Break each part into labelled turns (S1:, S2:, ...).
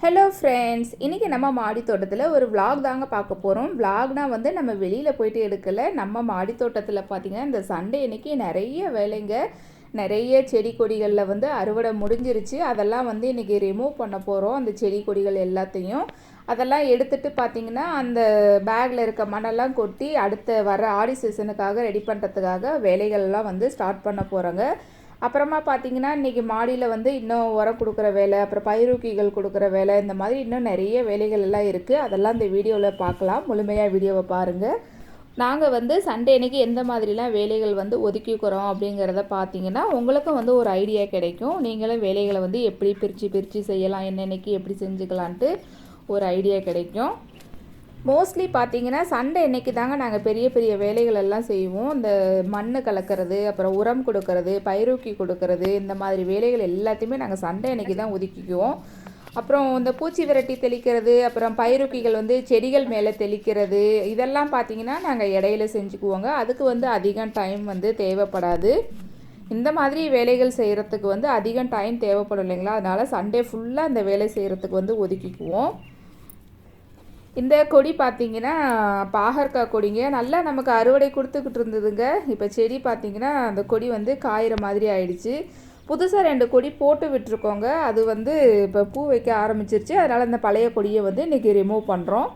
S1: Hello friends, இன்றைக்கி நம்ம மாடி தோட்டத்தில் ஒரு vlog தாங்க பார்க்க போகிறோம். vlogனால் வந்து நம்ம வெளியில் போயிட்டு எடுக்கலை. நம்ம மாடி தோட்டத்தில் பார்த்திங்கன்னா இந்த சண்டே அன்றைக்கி நிறைய வேலைங்க, நிறைய செடி கொடிகளில் வந்து அறுவடை முடிஞ்சிருச்சு. அதெல்லாம் வந்து இன்றைக்கி ரிமூவ் பண்ண போகிறோம். அந்த செடி கொடிகள் எல்லாத்தையும் அதெல்லாம் எடுத்துகிட்டு பார்த்திங்கன்னா அந்த பேக்கில் இருக்க மண்ணெல்லாம் கொட்டி அடுத்த வர ஆடி சீசனுக்காக ரெடி பண்ணுறதுக்காக வேலைகள்லாம் வந்து ஸ்டார்ட் பண்ண போகிறோங்க. அப்புறமா பார்த்திங்கன்னா இன்றைக்கி மாடியில் வந்து இன்னும் உரம் கொடுக்குற வேலை, அப்புறம் பயிரூக்கிகள் கொடுக்குற வேலை, இந்த மாதிரி இன்னும் நிறைய வேலைகள் எல்லாம் இருக்குது. அதெல்லாம் இந்த வீடியோவில் பார்க்கலாம். முழுமையாக வீடியோவை பாருங்கள். நாங்கள் வந்து சண்டே அன்றைக்கி எந்த மாதிரிலாம் வேலைகள் வந்து ஒதுக்கிக்கிறோம் அப்படிங்கிறத பார்த்திங்கன்னா உங்களுக்கும் வந்து ஒரு ஐடியா கிடைக்கும். நீங்களும் வேலைகளை வந்து எப்படி பிரித்து செய்யலாம், என்னென்னைக்கு எப்படி செஞ்சுக்கலான்ட்டு ஒரு ஐடியா கிடைக்கும். மோஸ்ட்லி பார்த்திங்கன்னா சண்டே அன்னைக்கு தாங்க நாங்கள் பெரிய பெரிய வேலைகள் எல்லாம் செய்வோம். இந்த மண் கலக்கிறது, அப்புறம் உரம் கொடுக்கறது, பயிரூக்கி கொடுக்கறது, இந்த மாதிரி வேலைகள் எல்லாத்தையுமே நாங்கள் சண்டே அன்னைக்கு தான் ஒதுக்கிக்குவோம். அப்புறம் இந்த பூச்சி விரட்டி தெளிக்கிறது, அப்புறம் பயிரூக்கிகள் வந்து செடிகள் மேலே தெளிக்கிறது, இதெல்லாம் பார்த்திங்கன்னா நாங்கள் இடையில செஞ்சுக்குவோங்க. அதுக்கு வந்து அதிகம் டைம் வந்து தேவைப்படாது. இந்த மாதிரி வேலைகள் செய்கிறதுக்கு வந்து அதிகம் டைம் தேவைப்படும் இல்லைங்களா, அதனால் சண்டே ஃபுல்லாக இந்த வேலை செய்கிறதுக்கு வந்து ஒதுக்கிக்குவோம். இந்த கொடி பார்த்திங்கன்னா பாகற்காய் கொடிங்க, நல்லா நமக்கு அறுவடை கொடுத்துக்கிட்டு இருந்ததுங்க. இப்போ செடி பார்த்திங்கன்னா அந்த கொடி வந்து காயிற மாதிரி ஆயிடுச்சு. புதுசாக 2 கொடி போட்டு விட்டுருக்கோங்க. அது வந்து இப்போ பூ வைக்க ஆரம்பிச்சிருச்சு. அதனால் அந்த பழைய கொடியை வந்து இன்றைக்கி ரிமூவ் பண்ணுறோம்.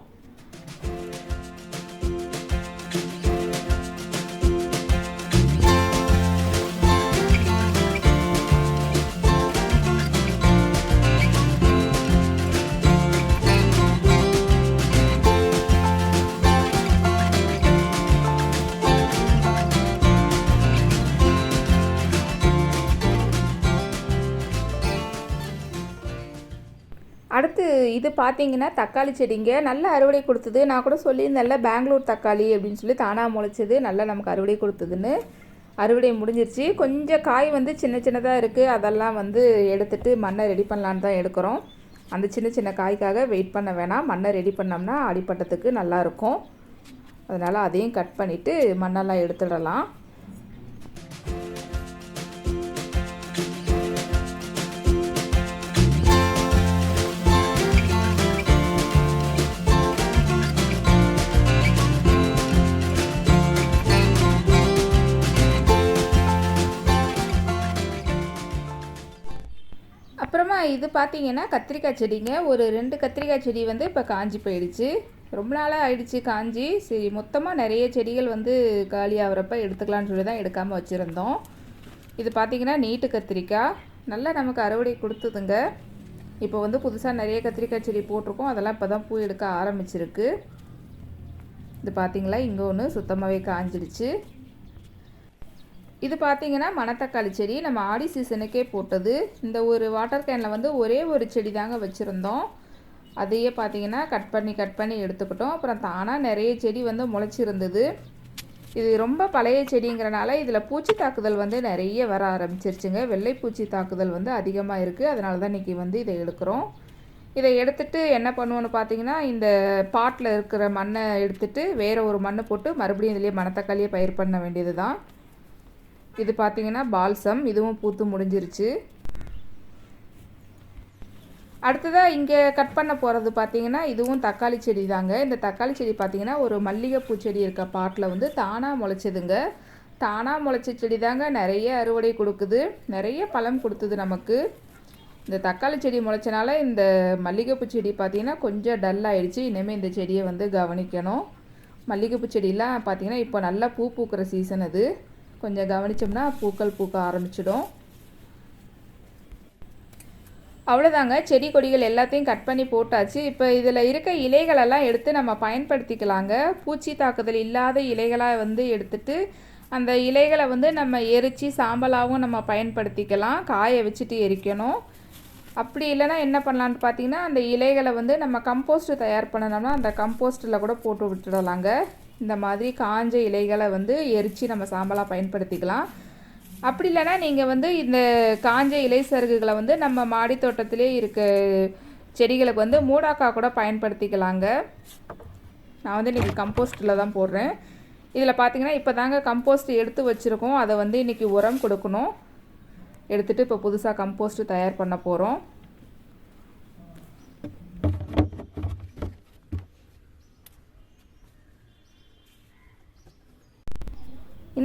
S1: அடுத்து இது பார்த்தீங்கன்னா தக்காளி செடிங்க, நல்ல அறுவடை கொடுத்தது. நான் கூட சொல்லியிருந்தேன்ல பெங்களூர் தக்காளி அப்படின்னு சொல்லி தானாக முளைச்சது, நல்லா நமக்கு அறுவடை கொடுத்ததுன்னு. அறுவடை முடிஞ்சிருச்சு. கொஞ்சம் காய் வந்து சின்ன சின்னதாக இருக்குது. அதெல்லாம் வந்து எடுத்துகிட்டு மண்ணை ரெடி பண்ணலான்னு தான் எடுக்கிறோம். அந்த சின்ன சின்ன காய்க்காக வெயிட் பண்ண வேணாம். மண்ணை ரெடி பண்ணோம்னா அடிப்பட்டத்துக்கு நல்லாயிருக்கும். அதனால் அதையும் கட் பண்ணிவிட்டு மண்ணெல்லாம் எடுத்துடலாம். அப்புறமா இது பார்த்திங்கன்னா கத்திரிக்காய் செடிங்க. ஒரு 2 கத்திரிக்காய் செடி வந்து இப்போ காஞ்சி போயிடுச்சு. ரொம்ப நாளாக ஆயிடுச்சு காஞ்சி. சரி, மொத்தமாக நிறைய செடிகள் வந்து காலி ஆகிறப்ப எடுத்துக்கலான்னு சொல்லி தான் எடுக்காமல் வச்சுருந்தோம். இது பார்த்திங்கன்னா நீட்டு கத்திரிக்காய், நல்லா நமக்கு அறுவடை கொடுத்துதுங்க. இப்போ வந்து புதுசாக நிறைய கத்திரிக்காய் செடி போட்டிருக்கோம். அதெல்லாம் இப்போ தான் பூ எடுக்க ஆரம்பிச்சிருக்கு. இது பார்த்திங்களா, இங்கே ஒன்று சுத்தமாகவே காஞ்சிடுச்சு. இது பார்த்திங்கன்னா மணத்தக்காளி செடி, நம்ம ஆடி சீசனுக்கே போட்டது. இந்த ஒரு வாட்டர் கேனில் வந்து ஒரே ஒரு செடி தாங்க வச்சுருந்தோம். அதையே பார்த்திங்கன்னா கட் பண்ணி எடுத்துக்கிட்டோம். அப்புறம் தானாக நிறைய செடி வந்து முளைச்சிருந்தது. இது ரொம்ப பழைய செடிங்கிறனால இதில் பூச்சி தாக்குதல் வந்து நிறைய வர ஆரம்பிச்சிருச்சுங்க. வெள்ளை பூச்சி தாக்குதல் வந்து அதிகமாக இருக்குது. அதனால தான் இன்றைக்கி வந்து இதை எடுக்கிறோம். இதை எடுத்துகிட்டு என்ன பண்ணுவோன்னு பார்த்திங்கன்னா, இந்த பாட்டில் இருக்கிற மண்ணை எடுத்துகிட்டு வேறு ஒரு மண்ணை போட்டு மறுபடியும் இதிலேயே மணத்தக்காளியை பயிர் பண்ண வேண்டியது தான். இது பார்த்திங்கன்னா பால்சம், இதுவும் பூத்து முடிஞ்சிருச்சு. அடுத்ததாக இங்கே கட் பண்ண போகிறது பார்த்திங்கன்னா இதுவும் தக்காளி செடி தாங்க. இந்த தக்காளி செடி பார்த்திங்கன்னா ஒரு மல்லிகைப்பூ செடி இருக்க பாட்டில் வந்து தானாக முளைச்சதுங்க. தானாக முளைச்ச செடி தாங்க நிறைய அறுவடை கொடுக்குது, நிறைய பழம் கொடுத்தது நமக்கு. இந்த தக்காளி செடி முளைச்சனால இந்த மல்லிகைப்பூ செடி பார்த்திங்கன்னா கொஞ்சம் டல் ஆகிடுச்சு. இனிமேல் இந்த செடியை வந்து கவனிக்கணும். மல்லிகைப்பூ செடியெலாம் பார்த்திங்கன்னா இப்போ நல்லா பூ பூக்கிற சீசன். அது கொஞ்சம் கவனித்தோம்னா பூக்கள் பூக்க ஆரம்பிச்சிடும். அவ்வளோதாங்க, செடி கொடிகள் எல்லாத்தையும் கட் பண்ணி போட்டாச்சு. இப்போ இதில் இருக்க இலைகளெல்லாம் எடுத்து நம்ம பயன்படுத்திக்கலாங்க. பூச்சி தாக்குதல் இல்லாத இலைகளாக வந்து எடுத்துட்டு அந்த இலைகளை வந்து நம்ம எரித்து சாம்பலாகவும் நம்ம பயன்படுத்திக்கலாம். காய வச்சுட்டு எரிக்கணும். அப்படி இல்லைனா என்ன பண்ணலான்னு பார்த்தீங்கன்னா, அந்த இலைகளை வந்து நம்ம கம்போஸ்ட்டு தயார் பண்ணணும்னா அந்த கம்போஸ்ட்டில் கூட போட்டு விட்டுடலாங்க. இந்த மாதிரி காஞ்ச இலைகளை வந்து எரித்து நம்ம சாம்பலாக பயன்படுத்திக்கலாம். அப்படி இல்லைனா நீங்கள் வந்து இந்த காஞ்ச இலை சருகுகளை வந்து நம்ம மாடி தோட்டத்திலே இருக்க செடிகளுக்கு வந்து மூடாக்கா கூட பயன்படுத்திக்கலாங்க. நான் வந்து இன்றைக்கி கம்போஸ்ட்டில் தான் போடுறேன். இதில் பார்த்திங்கன்னா இப்போ தாங்க கம்போஸ்ட் எடுத்து வச்சுருக்கோம். அதை வந்து இன்றைக்கி உரம் கொடுக்கணும். எடுத்துகிட்டு இப்போ புதுசாக கம்போஸ்ட்டு தயார் பண்ண போகிறோம்.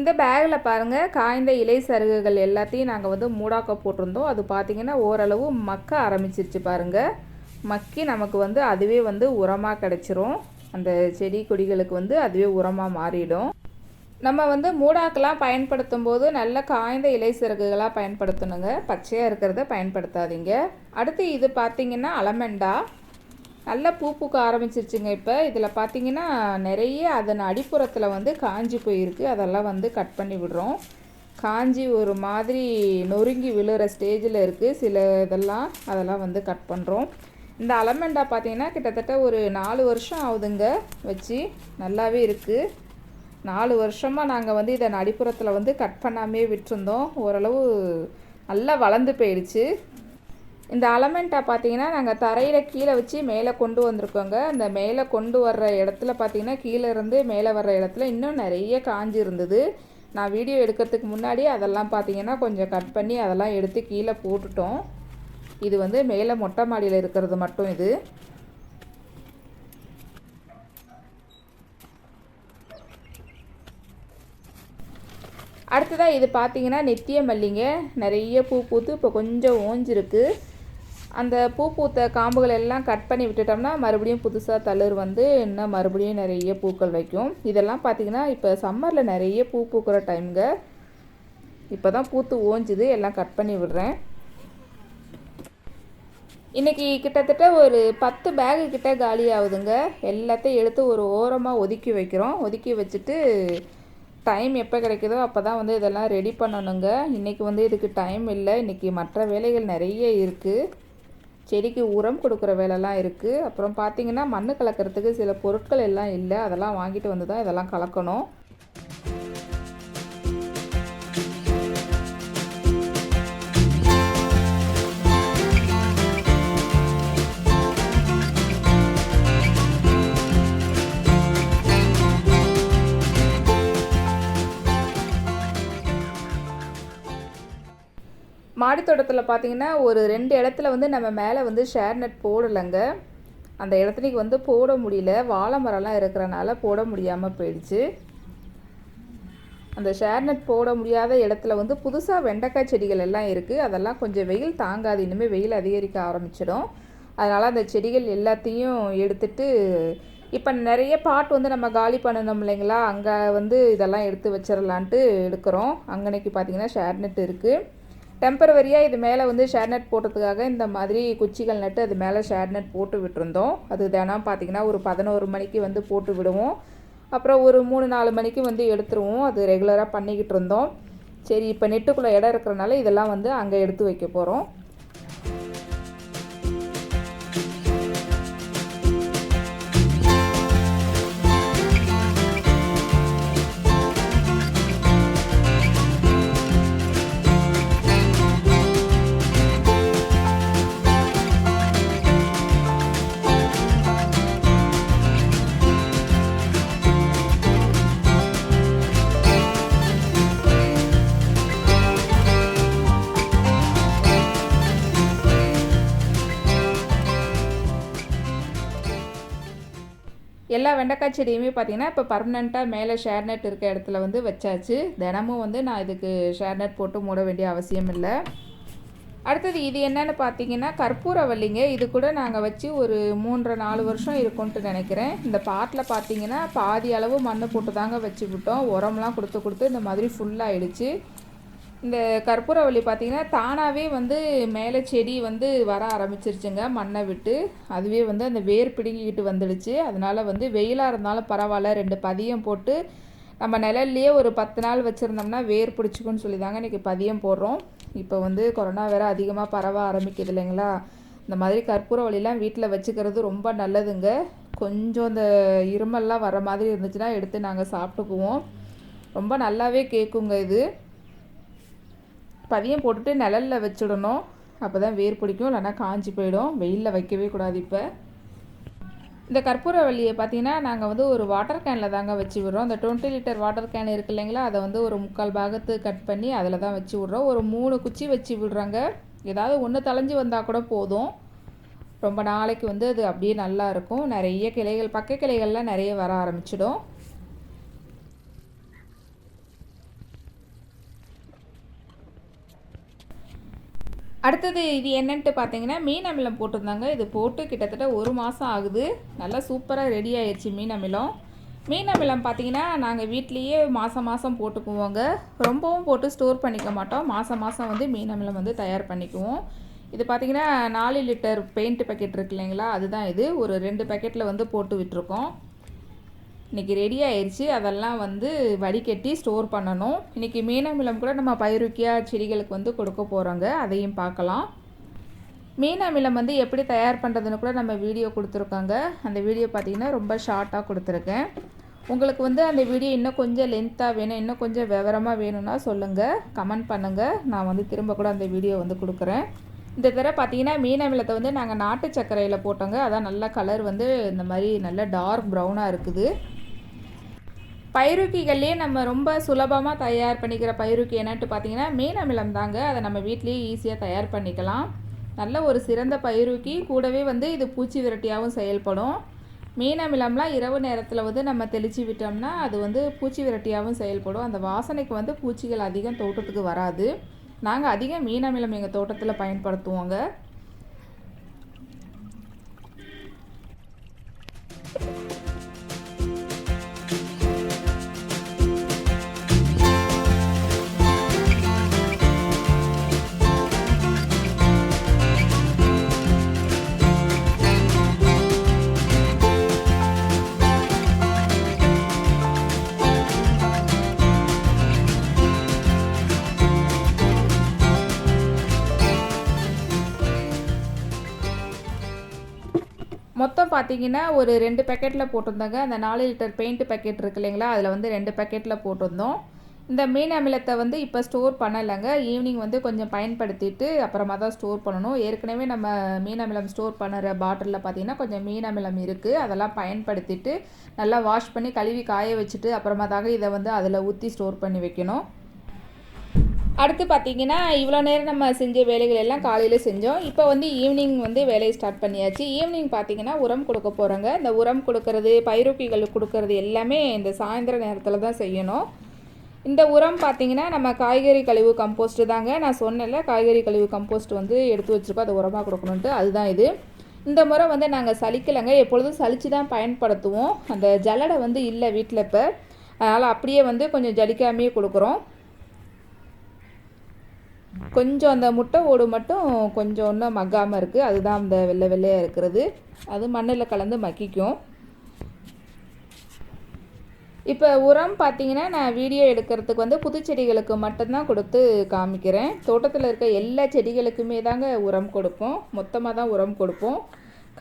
S1: இந்த பேக்கில் பாருங்கள் காய்ந்த இலை சருகுகள் எல்லாத்தையும் நாங்கள் வந்து மூடாக்க போட்டிருந்தோம். அது பார்த்திங்கன்னா ஓரளவு மக்க ஆரம்பிச்சிருச்சு பாருங்கள். மக்கி நமக்கு வந்து அதுவே வந்து உரமாக கிடச்சிரும். அந்த செடி கொடிகளுக்கு வந்து அதுவே உரமாக மாறிடும். நம்ம வந்து மூடாக்கெலாம் பயன்படுத்தும் போது நல்ல காய்ந்த இலை சிறகுகளாக பயன்படுத்தணுங்க. பச்சையாக இருக்கிறத பயன்படுத்தாதீங்க. அடுத்து இது பார்த்திங்கன்னா அலமெண்டா நல்லா பூ பூக்க ஆரம்பிச்சிருச்சுங்க. இப்போ இதில் பார்த்திங்கன்னா நிறைய அதன் அடிப்புறத்தில் வந்து காஞ்சி போயிருக்கு. அதெல்லாம் வந்து கட் பண்ணி விடுறோம். காஞ்சி ஒரு மாதிரி நொறுங்கி விழுற ஸ்டேஜில் இருக்குது சில இதெல்லாம். அதெல்லாம் வந்து கட் பண்ணுறோம். இந்த அலமெண்டா பார்த்திங்கன்னா கிட்டத்தட்ட ஒரு 4 வருஷம் ஆகுதுங்க வச்சு. நல்லாவே இருக்குது. 4 வருஷமாக நாங்கள் வந்து இதை அடிப்புறத்தில் வந்து கட் பண்ணாமே விட்டுருந்தோம். ஓரளவு நல்லா வளர்ந்து போயிடுச்சு. இந்த அலமெண்டா பார்த்திங்கன்னா நாங்கள் தரையில் கீழே வச்சு மேலே கொண்டு வந்திருக்கோங்க. அந்த மேலே கொண்டு வர்ற இடத்துல பார்த்திங்கன்னா கீழே இருந்து மேலே வர்ற இடத்துல இன்னும் நிறைய காஞ்சி இருந்தது. நான் வீடியோ எடுக்கிறதுக்கு முன்னாடி அதெல்லாம் பார்த்திங்கன்னா கொஞ்சம் கட் பண்ணி அதெல்லாம் எடுத்து கீழே போட்டுட்டோம். இது வந்து மேலே மொட்டை மாடியில் இருக்கிறது மட்டும் இது. அடுத்ததாக இது பார்த்திங்கன்னா நித்திய மல்லிங்க. நிறைய பூ பூத்து இப்போ கொஞ்சம் ஓஞ்சிருக்கு. அந்த பூ பூத்த காம்புகள் எல்லாம் கட் பண்ணி விட்டுட்டோம்னா மறுபடியும் புதுசாக தளிர் வந்து இன்னும் மறுபடியும் நிறைய பூக்கள் வைக்கும். இதெல்லாம் பார்த்திங்கன்னா இப்போ சம்மரில் நிறைய பூ பூக்கிற டைம்ங்க. இப்போ தான் பூத்து ஓஞ்சுது. எல்லாம் கட் பண்ணி விடுறேன். இன்றைக்கி கிட்டத்தட்ட ஒரு 10 பேகு கிட்ட காலி ஆகுதுங்க. எல்லாத்தையும் எடுத்து ஒரு ஓரமாக ஒதுக்கி வைக்கிறோம். ஒதுக்கி வச்சுட்டு டைம் எப்போ கிடைக்குதோ அப்போ தான் வந்து இதெல்லாம் ரெடி பண்ணணுங்க. இன்றைக்கி வந்து இதுக்கு டைம் இல்லை. இன்றைக்கி மற்ற வேலைகள் நிறைய இருக்குது. செடிக்கு உரம் கொடுக்குற வேலைலாம் இருக்குது. அப்புறம் பார்த்திங்கன்னா மண் கலக்கிறதுக்கு சில பொருட்கள் எல்லாம் இல்லை. அதெல்லாம் வாங்கிட்டு வந்து தான் இதெல்லாம் கலக்கணும். மாடித்தோட்டத்தில் பார்த்திங்கன்னா ஒரு 2 இடத்துல வந்து நம்ம மேலே வந்து ஷேர் நெட் போடலைங்க. அந்த இடத்துக்கு வந்து போட முடியல. வாழை மரம்லாம் இருக்கிறனால போட முடியாமல் போயிடுச்சு. அந்த ஷேர் நெட் போட முடியாத இடத்துல வந்து புதுசாக வெண்டைக்காய் செடிகள் எல்லாம் இருக்குது. அதெல்லாம் கொஞ்சம் வெயில் தாங்காது. இனிமேல் வெயில் அதிகரிக்க ஆரம்பிச்சிடும். அதனால் அந்த செடிகள் எல்லாத்தையும் எடுத்துட்டு இப்போ நிறைய பாட் வந்து நம்ம காலி பண்ணணும் இல்லைங்களா, அங்கே வந்து இதெல்லாம் எடுத்து வச்சிடலான்ட்டு எடுக்கிறோம். அங்கனைக்கு பார்த்திங்கன்னா ஷேர் நெட் இருக்குது. டெம்பரவரியாக இது மேலே வந்து ஷேர் நெட் போட்டதுக்காக இந்த மாதிரி குச்சிகள் நட்டு அது மேலே ஷேர் நெட் போட்டு விட்டுருந்தோம். அது தினம் பார்த்திங்கன்னா ஒரு 11 மணிக்கு வந்து போட்டு விடுவோம். அப்புறம் ஒரு 3-4 மணிக்கு வந்து எடுத்துருவோம். அது ரெகுலராக பண்ணிக்கிட்டு இருந்தோம். சரி, இப்போ நெட்டுக்குள்ளே இடம் இருக்கிறனால இதெல்லாம் வந்து அங்கே எடுத்து வைக்க போகிறோம். எல்லா வெண்டைக்காய் செடியுமே பார்த்திங்கன்னா இப்போ பர்மனெண்ட்டாக மேலே ஷேர் நெட் இருக்க இடத்துல வந்து வச்சாச்சு. தினமும் வந்து நான் இதுக்கு ஷேர் நெட் போட்டு மூட வேண்டிய அவசியம் இல்லை. அடுத்தது இது என்னென்னு பார்த்தீங்கன்னா கற்பூரவல்லிங்க. இது கூட நாங்கள் வச்சு ஒரு 3-4 வருஷம் இருக்கும்ன்ட்டு நினைக்கிறேன். இந்த பாட்டில் பார்த்தீங்கன்னா பாதி அளவு மண் போட்டு தாங்க வச்சு விட்டோம். உரம்லாம் கொடுத்து இந்த மாதிரி ஃபுல்லாகிடுச்சு. இந்த கற்பூரவல்லி பார்த்திங்கன்னா தானாகவே வந்து மேலே செடி வந்து வர ஆரம்பிச்சிருச்சுங்க மண்ணை விட்டு. அதுவே வந்து அந்த வேர் பிடுங்கிக்கிட்டு வந்துடுச்சு. அதனால் வந்து வெயிலாக இருந்தாலும் பரவாயில்ல, 2 பதியம் போட்டு நம்ம நிழல்லையே ஒரு 10 நாள் வச்சுருந்தோம்னா வேர் பிடிச்சிக்குன்னு சொல்லி தாங்க இன்றைக்கி பதியம் போடுறோம். இப்போ வந்து கொரோனா வேறு அதிகமாக பரவ ஆரம்பிக்குது இல்லைங்களா. இந்த மாதிரி கற்பூரவல்லிலாம் வீட்டில் வச்சுக்கிறது ரொம்ப நல்லதுங்க. கொஞ்சம் இந்த இருமல்லாம் வர மாதிரி இருந்துச்சுன்னா எடுத்து நாங்கள் சாப்பிட்டுக்குவோம். ரொம்ப நல்லாவே கேட்குங்க. இது பதியம் போட்டுட்டு நிழலில் வச்சுடணும். அப்போ தான் வேர் பிடிக்கும், இல்லைன்னா காஞ்சி போயிடும். வெயிலில் வைக்கவே கூடாது. இப்போ இந்த கற்பூரவல்லியை பார்த்திங்கன்னா நாங்கள் வந்து ஒரு வாட்டர் கேனில் தாங்க வச்சு விடுறோம். அந்த 20 லிட்டர் வாட்டர் கேன் இருக்குது இல்லைங்களா, அதை வந்து ஒரு 3/4 பாகத்து கட் பண்ணி அதில் தான் வச்சு விட்றோம். ஒரு 3 குச்சி வச்சு விடுறாங்க. ஏதாவது ஒன்று தளைஞ்சு வந்தால் கூட போதும். ரொம்ப நாளைக்கு வந்து அது அப்படியே நல்லா இருக்கும். நிறைய கிளைகள், பக்க கிளைகள்லாம் நிறைய வர ஆரம்பிச்சிடும். அடுத்தது இது என்னன்ட்டு பார்த்தீங்கன்னா மீன் அமிலம் போட்டிருந்தாங்க. இது போட்டு கிட்டத்தட்ட 1 மாதம் ஆகுது. நல்லா சூப்பராக ரெடி ஆயிடுச்சு மீன் அமிலம். மீன் அமிலம் பார்த்தீங்கன்னா நாங்கள் வீட்லேயே மாதம் மாதம் போட்டுக்குவோங்க. ரொம்பவும் போட்டு ஸ்டோர் பண்ணிக்க மாட்டோம். மாதம் மாதம் வந்து மீன் அமிலம் வந்து தயார் பண்ணிக்குவோம். இது பார்த்தீங்கன்னா 4 லிட்டர் பெயிண்ட் பேக்கெட் இருக்கு இல்லைங்களா, அதுதான் இது. ஒரு 2 பேக்கெட்டில் வந்து போட்டு விட்டுருக்கோம். இன்றைக்கி ரெடி ஆயிடுச்சு. அதெல்லாம் வந்து வடிகட்டி ஸ்டோர் பண்ணணும். இன்றைக்கி மீன் அமிலம் கூட நம்ம பயிறுக்கியாக செடிகளுக்கு வந்து கொடுக்க போகிறோங்க. அதையும் பார்க்கலாம். மீன் அமிலம் வந்து எப்படி தயார் பண்ணுறதுன்னு கூட நம்ம வீடியோ கொடுத்துருக்கோங்க. அந்த வீடியோ பார்த்திங்கன்னா ரொம்ப ஷார்ட்டாக கொடுத்துருக்கேன். உங்களுக்கு வந்து அந்த வீடியோ இன்னும் கொஞ்சம் லென்த்தாக வேணும், இன்னும் கொஞ்சம் விவரமாக வேணும்னா சொல்லுங்கள், கமெண்ட் பண்ணுங்கள். நான் வந்து திரும்ப கூட அந்த வீடியோ வந்து கொடுக்குறேன். இந்த தடவை பார்த்தீங்கன்னா மீன் அமிலத்தை வந்து நாங்கள் நாட்டு சர்க்கரையில் போட்டோங்க. அதான் நல்ல கலர் வந்து இந்த மாதிரி நல்ல டார்க் ப்ரௌனாக இருக்குது. பயிறுக்கிகள்லேயே நம்ம ரொம்ப சுலபமாக தயார் பண்ணிக்கிற பயிறுக்கி என்னன்ட்டு பார்த்தீங்கன்னா மீன் அமிலம் தாங்க. அதை நம்ம வீட்லேயே ஈஸியாக தயார் பண்ணிக்கலாம். நல்ல ஒரு சிறந்த பயிறுக்கி. கூடவே வந்து இது பூச்சி விரட்டியாகவும் செயல்படும். மீன் அமிலம்லாம் இரவு நேரத்தில் வந்து நம்ம தெளித்து விட்டோம்னா அது வந்து பூச்சி விரட்டியாகவும் செயல்படும். அந்த வாசனைக்கு வந்து பூச்சிகள் அதிகம் தோட்டத்துக்கு வராது. நாங்கள் அதிகம் மீன் அமிலம் எங்கள் தோட்டத்தில் பயன்படுத்துவோங்க. மொத்தம் பார்த்தீங்கன்னா ஒரு 2 பேக்கெட்டில் போட்டிருந்தாங்க. அந்த 4 லிட்டர் பெயிண்ட் பேக்கெட் இருக்கு இல்லைங்களா, அதில் வந்து 2 பேக்கெட்டில் போட்டிருந்தோம். இந்த மீன் அமிலத்தை வந்து இப்போ ஸ்டோர் பண்ணலைங்க. ஈவினிங் வந்து கொஞ்சம் பயன்படுத்திட்டு அப்புறமா தான் ஸ்டோர் பண்ணணும். ஏற்கனவே நம்ம மீன் அமிலம் ஸ்டோர் பண்ணுற பாட்டிலில் பார்த்திங்கன்னா கொஞ்சம் மீன் அமிலம் இருக்குது. அதெல்லாம் பயன்படுத்திட்டு நல்லா வாஷ் பண்ணி கழுவி காய வச்சுட்டு அப்புறமா தாங்க இதை வந்து அதில் ஊற்றி ஸ்டோர் பண்ணி வைக்கணும். அடுத்து பார்த்திங்கன்னா இவ்வளோ நேரம் நம்ம செஞ்ச வேலைகள் எல்லாம் காலையில் செஞ்சோம். இப்போ வந்து ஈவினிங் வந்து வேலையை ஸ்டார்ட் பண்ணியாச்சு. ஈவினிங் பார்த்திங்கன்னா உரம் கொடுக்க போகிறோங்க. இந்த உரம் கொடுக்கறது, பயிரூக்கிகளுக்கு கொடுக்கறது எல்லாமே இந்த சாயந்தர நேரத்தில் தான் செய்யணும். இந்த உரம் பார்த்திங்கன்னா நம்ம காய்கறி கழிவு கம்போஸ்ட்டு தாங்க. நான் சொன்னேன்ல காய்கறி கழிவு கம்போஸ்ட் வந்து எடுத்து வச்சுருக்கோம், அதை உரமாக கொடுக்கணுன்ட்டு. அதுதான் இது. இந்த முறை வந்து நாங்கள் சலிக்கலைங்க. எப்பொழுதும் சலித்து தான் பயன்படுத்துவோம். அந்த ஜல்லடை வந்து இல்லை வீட்டில் இப்போ, அதனால் அப்படியே வந்து கொஞ்சம் ஜலிக்காமையே கொடுக்குறோம். கொஞ்சம் அந்த முட்டை ஓடு மட்டும் கொஞ்சம் இன்னும் மக்காமல் இருக்குது. அதுதான் அந்த வெள்ளை வெள்ளையாக இருக்கிறது. அது மண்ணில் கலந்து மக்கிக்கும். இப்போ உரம் பார்த்திங்கன்னா நான் வீடியோ எடுக்கிறதுக்கு வந்து புதுச்செடிகளுக்கு மட்டும்தான் கொடுத்து காமிக்கிறேன். தோட்டத்தில் இருக்க எல்லா செடிகளுக்குமே தாங்க உரம் கொடுப்போம். மொத்தமாக தான் உரம் கொடுப்போம்.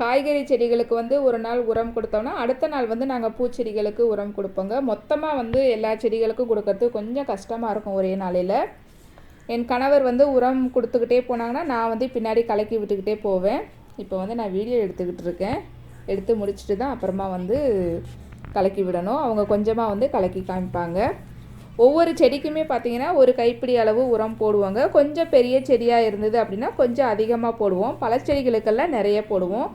S1: காய்கறி செடிகளுக்கு வந்து ஒரு நாள் உரம் கொடுத்தோம்னா அடுத்த நாள் வந்து நாங்கள் பூச்செடிகளுக்கு உரம் கொடுப்போங்க. மொத்தமாக வந்து எல்லா செடிகளுக்கும் கொடுக்கறது கொஞ்சம் கஷ்டமாக இருக்கும் ஒரே நாளையில். என் கணவர் வந்து உரம் கொடுத்துக்கிட்டே போனாங்கன்னா நான் வந்து பின்னாடி கலக்கி விட்டுக்கிட்டே போவேன். இப்போ வந்து நான் வீடியோ எடுத்துக்கிட்டு இருக்கேன். எடுத்து முடிச்சுட்டு தான் அப்புறமா வந்து கலக்கி விடணும். அவங்க கொஞ்சமாக வந்து கலக்கி காமிப்பாங்க. ஒவ்வொரு செடிக்குமே பார்த்திங்கன்னா ஒரு கைப்பிடி அளவு உரம் போடுவாங்க. கொஞ்சம் பெரிய செடியாக இருந்தது அப்படின்னா கொஞ்சம் அதிகமாக போடுவோம். பழச்செடிகளுக்கெல்லாம் நிறைய போடுவோம்.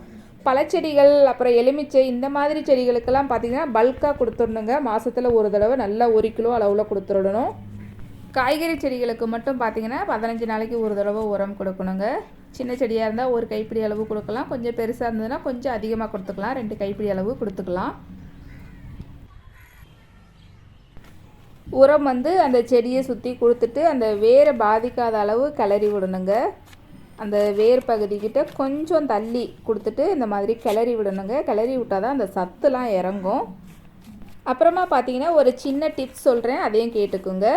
S1: பழச்செடிகள் அப்புறம் எலுமிச்சை இந்த மாதிரி செடிகளுக்கெல்லாம் பார்த்திங்கன்னா பல்காக கொடுத்துடணுங்க. மாதத்தில் ஒரு தடவை நல்லா 1 கிலோ அளவில் கொடுத்துடணும். காய்கறி செடிகளுக்கு மட்டும் பார்த்திங்கன்னா 15 நாளைக்கு ஒரு தடவை உரம் கொடுக்கணுங்க. சின்ன செடியாக இருந்தால் ஒரு கைப்பிடி அளவு கொடுக்கலாம். கொஞ்சம் பெருசாக இருந்ததுன்னா கொஞ்சம் அதிகமாக கொடுத்துக்கலாம். 2 கைப்பிடி அளவு கொடுத்துக்கலாம். உரம் வந்து அந்த செடியை சுற்றி கொடுத்துட்டு அந்த வேரை பாதிக்காத அளவு கிளறி விடணுங்க. அந்த வேர் பகுதிக்கிட்ட கொஞ்சம் தள்ளி கொடுத்துட்டு இந்த மாதிரி கிளறி விடணுங்க. கிளறி விட்டால் தான் அந்த சத்துலாம் இறங்கும். அப்புறமா பார்த்திங்கன்னா ஒரு சின்ன டிப்ஸ் சொல்கிறேன், அதையும் கேட்டுக்குங்க.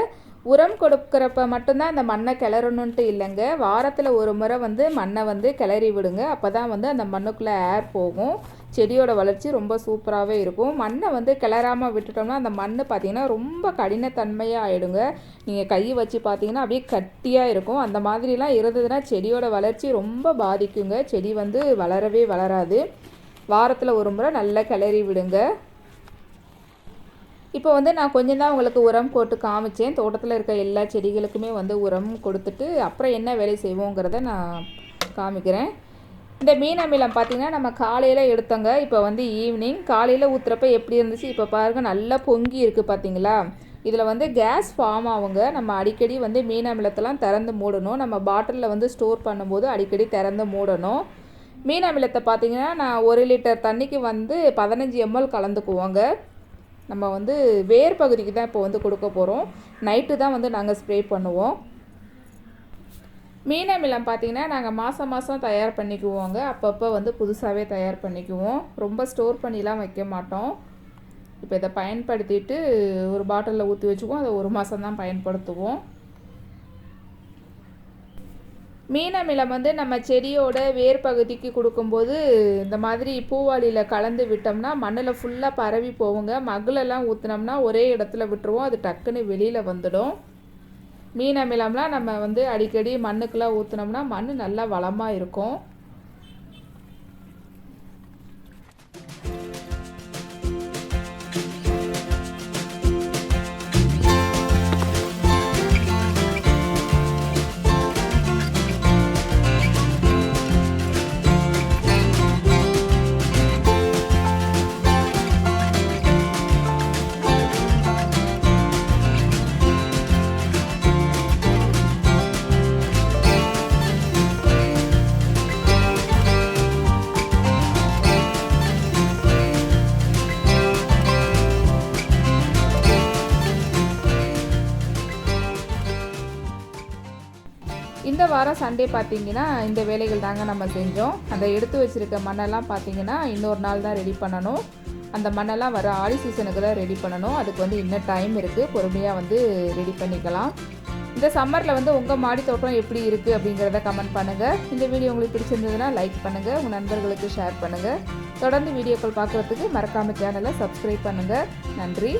S1: உரம் கொடுக்குறப்ப மட்டும்தான் அந்த மண்ணை கிளறணுன்ட்டு இல்லைங்க. வாரத்தில் ஒரு முறை வந்து மண்ணை வந்து கிளறி விடுங்க. அப்போ தான் வந்து அந்த மண்ணுக்குள்ளே ஏர் போகும். செடியோட வளர்ச்சி ரொம்ப சூப்பராகவே இருக்கும். மண்ணை வந்து கிளறாமல் விட்டுட்டோம்னா அந்த மண் பார்த்திங்கன்னா ரொம்ப கடினத்தன்மையாக ஆகிடுங்க. நீங்கள் கை வச்சு பார்த்திங்கன்னா அப்படியே கட்டியாக இருக்கும். அந்த மாதிரிலாம் இருந்ததுன்னா செடியோட வளர்ச்சி ரொம்ப பாதிக்குங்க. செடி வந்து வளரவே வளராது. வாரத்தில் ஒரு முறை நல்லா கிளறி விடுங்க. இப்போ வந்து நான் கொஞ்சம் தான் உங்களுக்கு உரம் போட்டு காமிச்சேன். தோட்டத்தில் இருக்க எல்லா செடிகளுக்குமே வந்து உரம் கொடுத்துட்டு அப்புறம் என்ன வேலை செய்வோங்கிறத நான் காமிக்கிறேன். இந்த மீன் அமிலம் பார்த்திங்கன்னா நம்ம காலையில் எடுத்தோங்க. இப்போ வந்து ஈவினிங் காலையில் ஊற்றுறப்ப எப்படி இருந்துச்சு இப்போ பாருங்கள், நல்லா பொங்கி இருக்குது பார்த்திங்களா. இதில் வந்து கேஸ் ஃபார்ம் ஆகுங்க. நம்ம அடிக்கடி வந்து மீன் அமிலத்தெல்லாம் திறந்து மூடணும். நம்ம பாட்டிலில் வந்து ஸ்டோர் பண்ணும்போது அடிக்கடி திறந்து மூடணும். மீன் அமிலத்தை பார்த்திங்கன்னா நான் 1 லிட்டர் தண்ணிக்கு வந்து 15 ml கலந்துக்குவோங்க. நம்ம வந்து வேர் பகுதிக்கு தான் இப்போ வந்து கொடுக்க போகிறோம். நைட்டு தான் வந்து நாங்கள் ஸ்ப்ரே பண்ணுவோம். மீன் அமிலம் பார்த்திங்கன்னா நாங்கள் மாதம் தயார் பண்ணிக்குவோங்க. அப்பப்போ வந்து புதுசாகவே தயார் பண்ணிக்குவோம். ரொம்ப ஸ்டோர் பண்ணிலாம் வைக்க மாட்டோம். இப்போ இதை பயன்படுத்திட்டு ஒரு பாட்டிலில் ஊற்றி வச்சுக்குவோம். அதை 1 மாதம் தான் பயன்படுத்துவோம். மீன் அமிலம் வந்து நம்ம செடியோட வேர் பகுதிக்கு கொடுக்கும்போது இந்த மாதிரி பூவாளியில் கலந்து விட்டோம்னா மண்ணில் ஃபுல்லாக பரவி போகுங்க. மகளெல்லாம் ஊற்றினோம்னா ஒரே இடத்துல விட்டுருவோம். அது டக்குன்னு வெளியில் வந்துடும். மீன் அமிலம்லாம் நம்ம வந்து அடிக்கடி மண்ணுக்கெல்லாம் ஊற்றினோம்னா மண் நல்லா வளமாக இருக்கும். இந்த வாரம் சண்டே பார்த்திங்கன்னா இந்த வேலைகள் தாங்க நம்ம செஞ்சோம். அந்த எடுத்து வச்சுருக்க மண்ணெல்லாம் பார்த்திங்கன்னா இன்னொரு நாள் தான் ரெடி பண்ணணும். அந்த மண்ணெல்லாம் வர ஆடி சீசனுக்கு தான் ரெடி பண்ணணும். அதுக்கு வந்து இன்னும் டைம் இருக்குது. பொறுமையாக வந்து ரெடி பண்ணிக்கலாம். இந்த சம்மரில் வந்து உங்கள் மாடி தோட்டம் எப்படி இருக்குது அப்படிங்கிறத கமெண்ட் பண்ணுங்கள். இந்த வீடியோ உங்களுக்கு பிடிச்சிருந்ததுன்னா லைக் பண்ணுங்கள். உங்கள் நண்பர்களுக்கு ஷேர் பண்ணுங்கள். தொடர்ந்து வீடியோக்கள் பார்க்குறதுக்கு மறக்காமல் சேனலை சப்ஸ்கிரைப் பண்ணுங்கள். நன்றி.